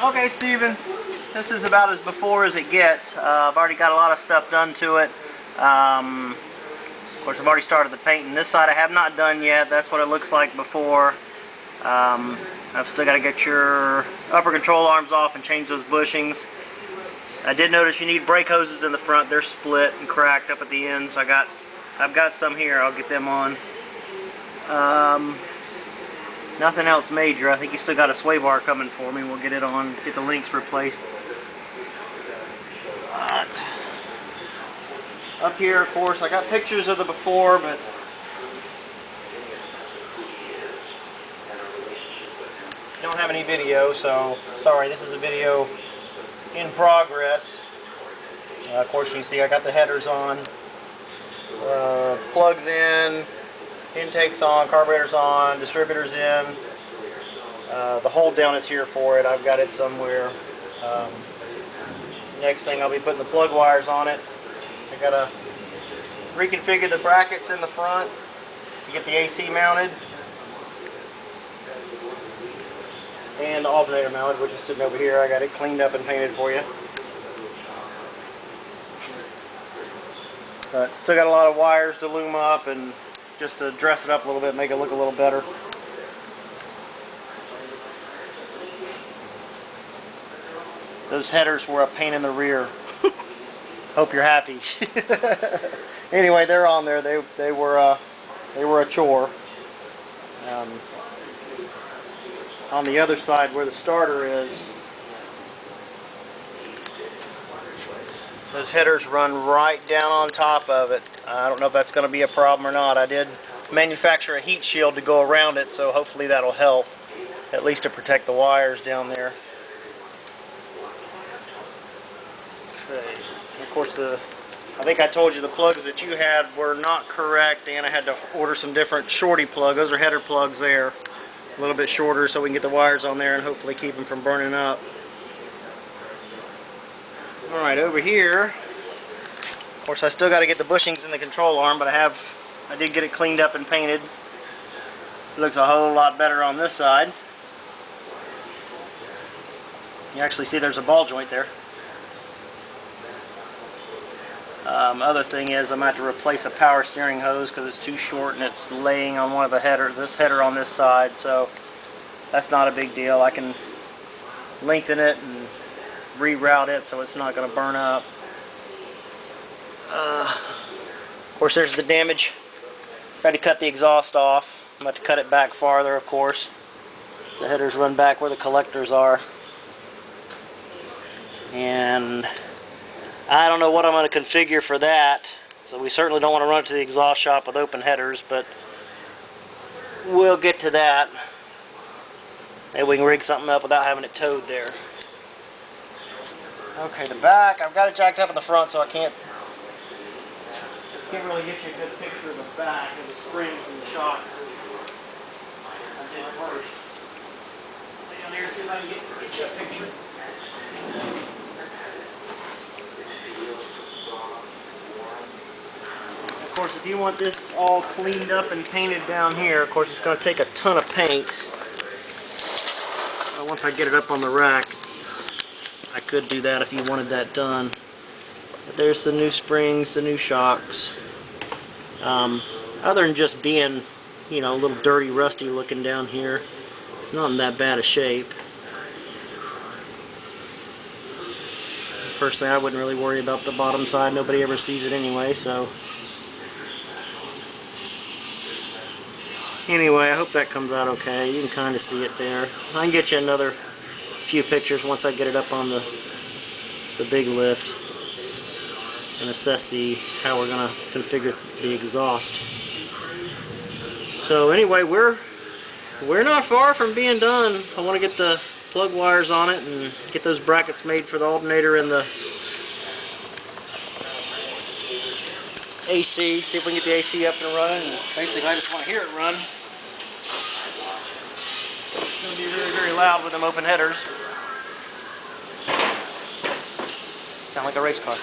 Okay, Steven, this is about as before as it gets. I've already got a lot of stuff done to it. Of course, I've already started the painting. This side I have not done yet. That's what it looks like before. I've still got to get your upper control arms off and change those bushings. I did notice you need brake hoses in the front. They're split and cracked up at the end, so I've got some here. I'll get them on. Nothing else major. I think you still got a sway bar coming for me. We'll get it on, get the links replaced. But up here, of course, I got pictures of the before, but don't have any video, so sorry. This is a video in progress. Of course, you can see I got the headers on, plugs in, intakes on, carburetors on, distributors in. The hold down is here for it. I've got it somewhere. Next thing, I'll be putting the plug wires on it. I gotta reconfigure the brackets in the front to get the AC mounted and the alternator mounted, which is sitting over here. I got it cleaned up and painted for you. But still got a lot of wires to loom up and just to dress it up a little bit, make it look a little better. Those headers were a pain in the rear. Hope you're happy. Anyway, they're on there. They were a chore. On the other side where the starter is, those headers run right down on top of it. I don't know if that's going to be a problem or not. I did manufacture a heat shield to go around it, so hopefully that'll help, at least to protect the wires down there. Okay. Of course, I think I told you the plugs that you had were not correct, and I had to order some different shorty plugs. Those are header plugs there, a little bit shorter, so we can get the wires on there and hopefully keep them from burning up. Alright, over here, of course I still got to get the bushings in the control arm, but I did get it cleaned up and painted. It looks a whole lot better on this side. You actually see there's a ball joint there. Other thing is I'm going to have to replace a power steering hose because it's too short and it's laying on one of the this header on this side, so that's not a big deal. I can lengthen it and reroute it so it's not going to burn up. Of course, there's the damage. Tried to cut the exhaust off. I'm going to have to cut it back farther, of course. So the headers run back where the collectors are. And I don't know what I'm going to configure for that. So we certainly don't want to run it to the exhaust shop with open headers, but we'll get to that. Maybe we can rig something up without having it towed there. Okay, the back, I've got it jacked up in the front, so I can't really get you a good picture of the back of the springs and the shocks. I did it first. Lay down here, see if I can get you a picture. Of course, if you want this all cleaned up and painted down here, of course it's going to take a ton of paint. But once I get it up on the rack, I could do that if you wanted that done. But there's the new springs, the new shocks. Other than just being, you know, a little dirty, rusty looking down here, it's not in that bad a shape. Personally, I wouldn't really worry about the bottom side. Nobody ever sees it anyway, so. Anyway, I hope that comes out okay. You can kind of see it there. I can get you another few pictures once I get it up on the big lift and assess how we're going to configure the exhaust. So anyway, we're not far from being done. I want to get the plug wires on it and get those brackets made for the alternator and the AC. See if we can get the AC up and running. And basically, I just want to hear it run. It's going to be very, very loud with them open headers. Sound like a race car.